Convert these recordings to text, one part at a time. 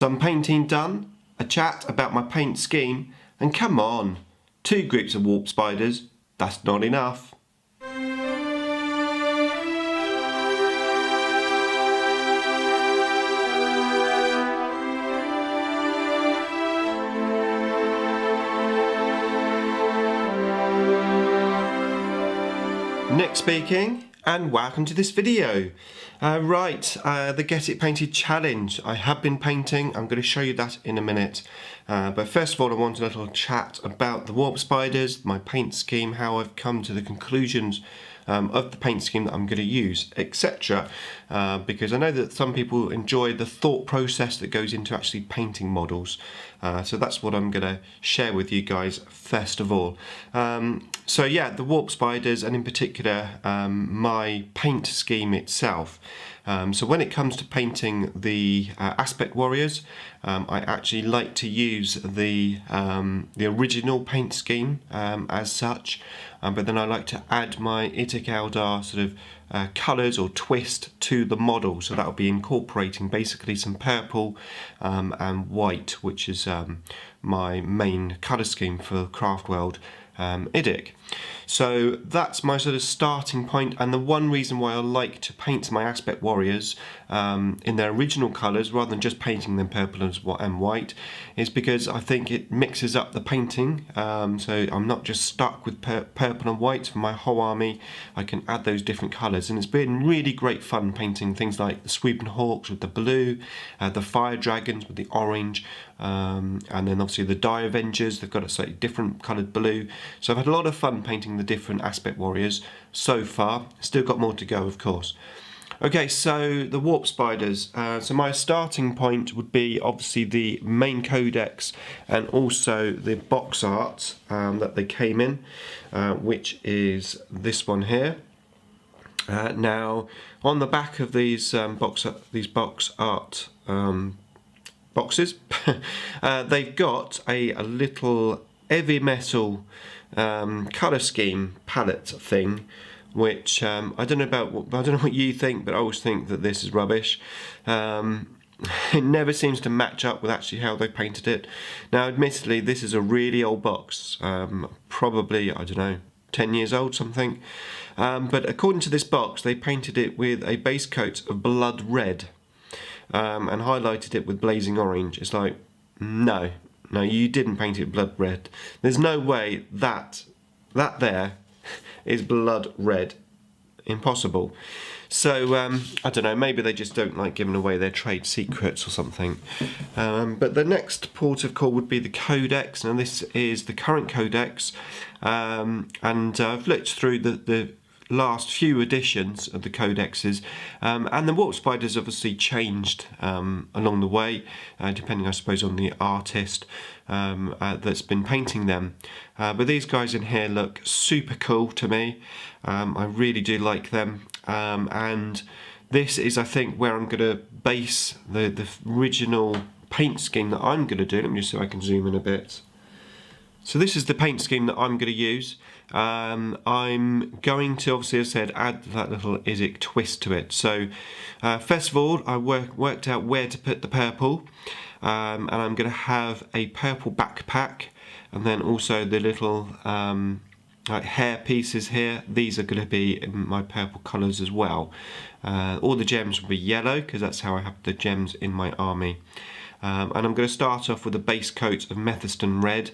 Some painting done, a chat about my paint scheme, and come on, 2 groups of warp spiders, that's not enough. Nick speaking, and welcome to this video. The Get It Painted challenge. I have been painting, I'm going to show you that in a minute. But first of all, I want a little chat about the warp spiders, my paint scheme, how I've come to the conclusions of the paint scheme that I'm going to use, etc. Because I know that some people enjoy the thought process that goes into actually painting models. So that's what I'm going to share with you guys first of all. So yeah, the warp spiders, and in particular my paint scheme itself. So when it comes to painting the aspect warriors, I actually like to use the original paint scheme as such, but then I like to add my IDIC Eldar sort of colours or twist to the model. So that will be incorporating basically some purple and white, which is my main colour scheme for Craft World IDIC. So that's my sort of starting point, and the one reason why I like to paint my aspect warriors in their original colours rather than just painting them purple and white is because I think it mixes up the painting, so I'm not just stuck with purple and white for my whole army. I can add those different colours, and it's been really great fun painting things like the Sweeping Hawks with the blue, the Fire Dragons with the orange, and then obviously the Die Avengers, they've got a slightly different coloured blue. So I've had a lot of fun painting the different aspect warriors so far. Still got more to go, of course. Okay, so the warp spiders. So my starting point would be obviously the main codex and also the box art that they came in, which is this one here. Now, on the back of these box art boxes, they've got a little heavy metal colour scheme palette thing, which I don't know what you think, but I always think that this is rubbish. It never seems to match up with actually how they painted it. Now, admittedly, this is a really old box, probably, I don't know, 10 years old, something. But according to this box, they painted it with a base coat of blood red and highlighted it with blazing orange. It's like, no, you didn't paint it blood red. There's no way that there is blood red. Impossible. So I don't know, maybe they just don't like giving away their trade secrets or something. But the next port of call would be the Codex. Now this is the current Codex, and I've looked through the last few editions of the codexes, and the warp spiders obviously changed along the way, depending I suppose on the artist that's been painting them, but these guys in here look super cool to me. I really do like them, and this is I think where I'm going to base the original paint scheme that I'm going to do. Let me just see if I can zoom in a bit. So this is the paint scheme that I'm going to use. I'm going to, obviously, as I said, add that little IDIC twist to it. So first of all, I worked out where to put the purple, and I'm going to have a purple backpack, and then also the little like hair pieces here. These are going to be in my purple colours as well. All the gems will be yellow because that's how I have the gems in my army. And I'm going to start off with a base coat of Metherston red.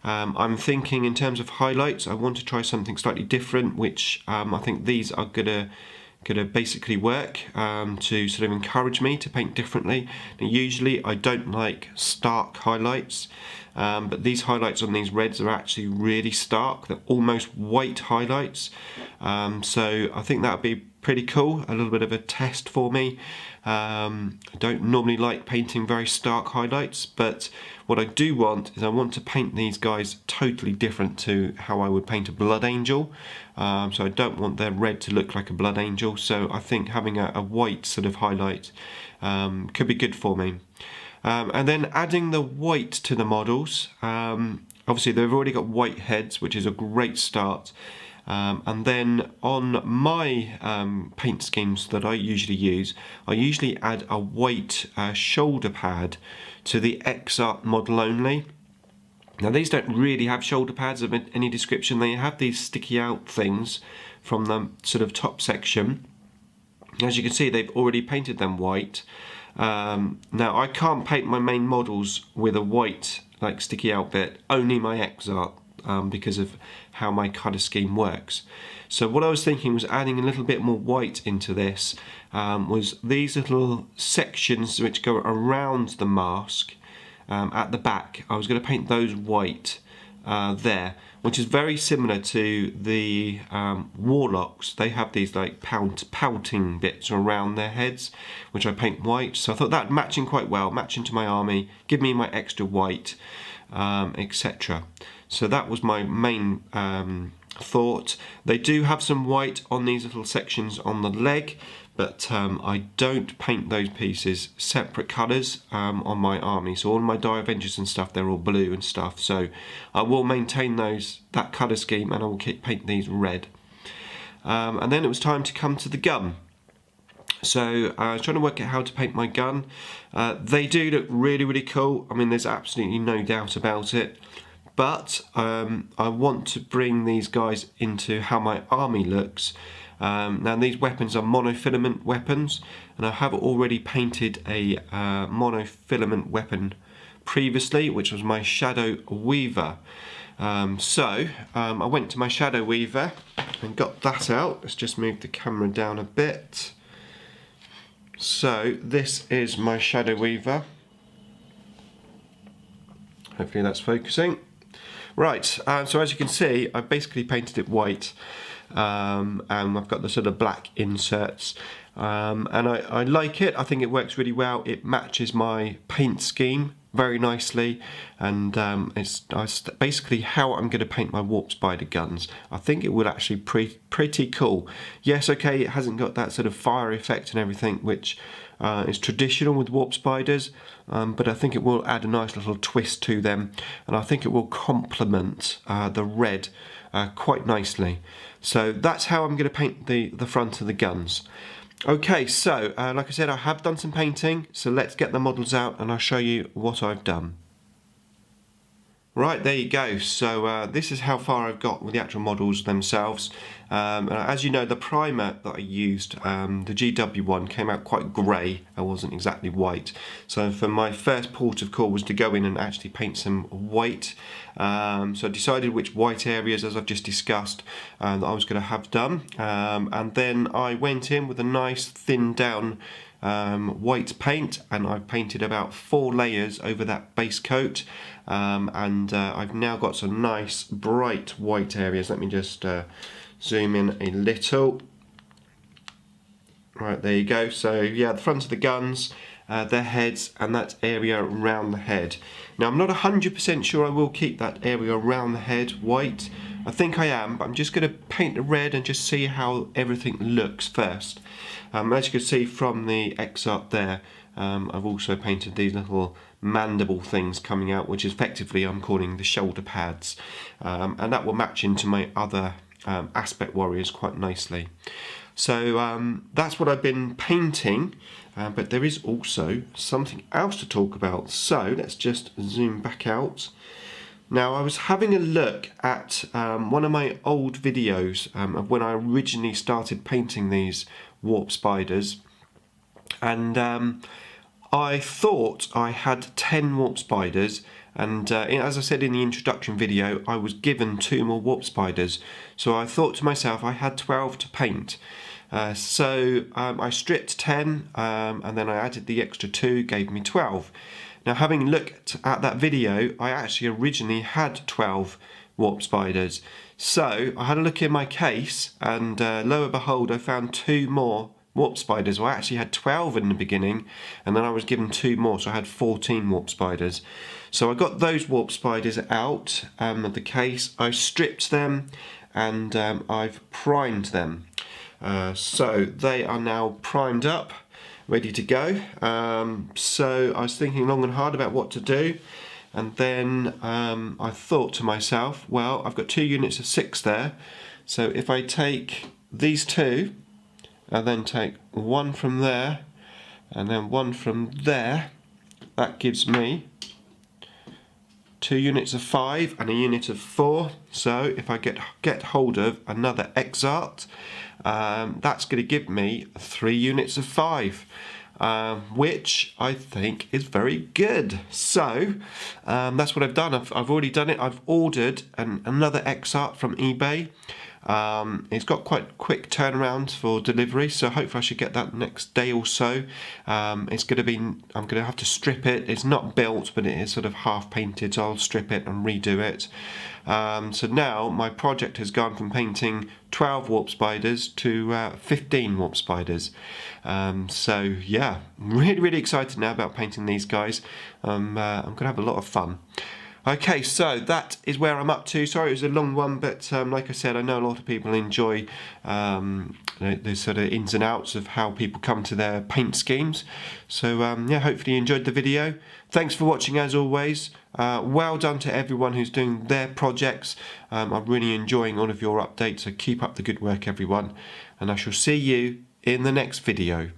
I'm thinking in terms of highlights, I want to try something slightly different, which I think these are going to basically work to sort of encourage me to paint differently. Now, usually I don't like stark highlights, but these highlights on these reds are actually really stark. They're almost white highlights, so I think that would be pretty cool, a little bit of a test for me. I don't normally like painting very stark highlights, but what I do want is I want to paint these guys totally different to how I would paint a blood angel. So I don't want their red to look like a blood angel, so I think having a white sort of highlight could be good for me. And then adding the white to the models. Obviously they've already got white heads, which is a great start. And then on my paint schemes that I usually use, I usually add a white shoulder pad to the X-Art model only. Now these don't really have shoulder pads of any description. They have these sticky out things from the sort of top section. As you can see, they've already painted them white. Now I can't paint my main models with a white like sticky out bit, only my X-Art, because of how my colour scheme works. So what I was thinking was adding a little bit more white into this, was these little sections which go around the mask at the back. I was going to paint those white there, which is very similar to the warlocks. They have these like pouting bits around their heads, which I paint white. So I thought that matching quite well, matching to my army, give me my extra white, etc. So that was my main thought. They do have some white on these little sections on the leg, but I don't paint those pieces separate colours on my army. So all my Die Avengers and stuff, they're all blue and stuff. So I will maintain that colour scheme, and I will paint these red. And then it was time to come to the gun. So I was trying to work out how to paint my gun. They do look really, really cool. I mean, there's absolutely no doubt about it. But I want to bring these guys into how my army looks. Now these weapons are monofilament weapons, and I have already painted a monofilament weapon previously, which was my Shadow Weaver. So I went to my Shadow Weaver and got that out. Let's just move the camera down a bit. So this is my Shadow Weaver. Hopefully that's focusing. Right, so as you can see, I basically painted it white, and I've got the sort of black inserts, and I like it. I think it works really well. It matches my paint scheme very nicely, and it's basically how I'm going to paint my Warp Spider guns. I think it will actually pretty cool. Yes, okay, it hasn't got that sort of fire effect and everything, which is traditional with Warp Spiders, but I think it will add a nice little twist to them, and I think it will complement the red quite nicely. So that's how I'm going to paint the front of the guns. Okay, so like I said, I have done some painting, so let's get the models out and I'll show you what I've done. Right, there you go. So this is how far I've got with the actual models themselves. And as you know, the primer that I used, the GW one, came out quite grey. It wasn't exactly white. So for my first port of call was to go in and actually paint some white. So I decided which white areas, as I've just discussed, that I was going to have done. And then I went in with a nice thinned down white paint, and I've painted about 4 layers over that base coat, and I've now got some nice bright white areas. Let me just zoom in a little. Right, there you go. So yeah, the front of the guns, their heads, and that area around the head. Now I'm not 100% sure I will keep that area around the head white. I think I am, but I'm just going to paint the red and just see how everything looks first. As you can see from the X-Art there, I've also painted these little mandible things coming out, which effectively I'm calling the shoulder pads, and that will match into my other aspect warriors quite nicely. So that's what I've been painting, but there is also something else to talk about. So let's just zoom back out. Now I was having a look at one of my old videos of when I originally started painting these Warp Spiders, and I thought I had 10 Warp Spiders, and as I said in the introduction video, I was given 2 more Warp Spiders, so I thought to myself I had 12 to paint. So I stripped 10, and then I added the extra 2, gave me 12. Now having looked at that video, I actually originally had 12 Warp Spiders. So I had a look in my case, and lo and behold, I found 2 more Warp Spiders. Well, I actually had 12 in the beginning, and then I was given 2 more, so I had 14 Warp Spiders. So I got those Warp Spiders out of the case, I stripped them, and I've primed them. So they are now primed up, ready to go. So I was thinking long and hard about what to do, and then I thought to myself, well, I've got 2 units of 6 there, So if I take these two and then take one from there and then one from there, that gives me 2 units of 5 and a unit of 4. So if I get hold of another Exart, that's going to give me 3 units of 5, which I think is very good. So that's what I've done. I've already done it. I've ordered another Exart from eBay. It's got quite quick turnaround for delivery, so hopefully I should get that next day or so. I'm going to have to strip it. It's not built, but it is sort of half painted, so I'll strip it and redo it. So now my project has gone from painting 12 warp spiders to 15 warp spiders. So yeah, really excited now about painting these guys. I'm going to have a lot of fun. Okay, so that is where I'm up to. Sorry it was a long one, but like I said, I know a lot of people enjoy the sort of ins and outs of how people come to their paint schemes. So yeah, hopefully you enjoyed the video. Thanks for watching as always. Well done to everyone who's doing their projects. I'm really enjoying all of your updates, so keep up the good work everyone. And I shall see you in the next video.